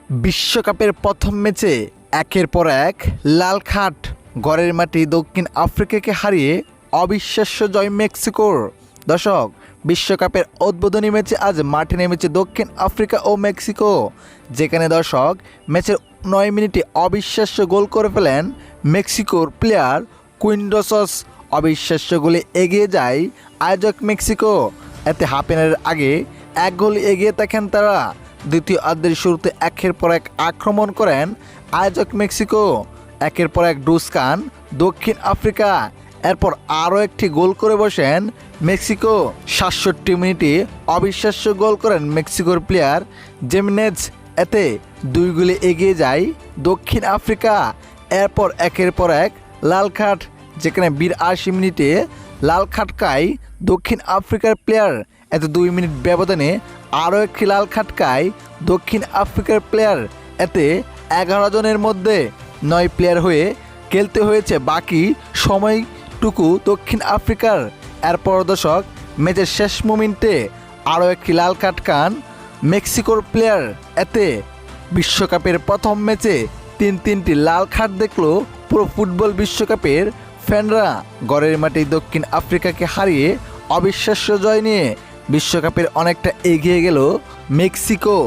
বিশ্বকাপের প্রথম ম্যাচে একের পর এক লাল কার্ড, ঘরের মাটি দক্ষিণ আফ্রিকাকে হারিয়ে অবিশ্বাস্য জয় মেক্সিকোর। দর্শক, বিশ্বকাপের উদ্বোধনী ম্যাচে আজ মাঠে নেমেছে দক্ষিণ আফ্রিকা ও মেক্সিকো, যেখানে দর্শক ম্যাচের 9 মিনিটে অবিশ্বাস্য গোল করে ফেলেন মেক্সিকোর প্লেয়ার কুইন্ডোসস। অবিশ্বাস্য গোলে এগিয়ে যায় আয়োজক মেক্সিকো। এতে হাফ এর আগে এক গোল এগিয়ে থাকেন তারা। দ্বিতীয় অর্ধের শুরুতে একের পর এক আক্রমণ করেন আয়োজক মেক্সিকো, একের পর এক ডুস খান দক্ষিণ আফ্রিকা। এরপর আরও একটি গোল করে বসেন মেক্সিকো। 67 মিনিটে অবিশ্বাস্য গোল করেন মেক্সিকোর প্লেয়ার জেমিনেজ। এতে 2 গোলে এগিয়ে যায় দক্ষিণ আফ্রিকা। এরপর একের পর এক লাল কার্ড, যেখানে 82 মিনিটে লাল কার্ড খায় দক্ষিণ আফ্রিকার প্লেয়ার। এতে 2 মিনিট ব্যবধানে আরও একটি লাল কার্ড খায় দক্ষিণ আফ্রিকার প্লেয়ার। এতে 11 জনের মধ্যে 9 প্লেয়ার হয়ে খেলতে হয়েছে বাকি সময়টুকু দক্ষিণ আফ্রিকার। এরপর দর্শক ম্যাচের শেষ মোমেন্টে আরও একটি লাল কার্ড খান মেক্সিকোর প্লেয়ার। এতে বিশ্বকাপের প্রথম ম্যাচে তিনটি লাল কার্ড দেখলো পুরো ফুটবল বিশ্বকাপের ফ্যানরা। ঘরের মাঠে দক্ষিণ আফ্রিকাকে হারিয়ে অবিশ্বাস্য জয় নিয়ে বিশ্বকাপের অনেকটা এগিয়ে গেল মেক্সিকো।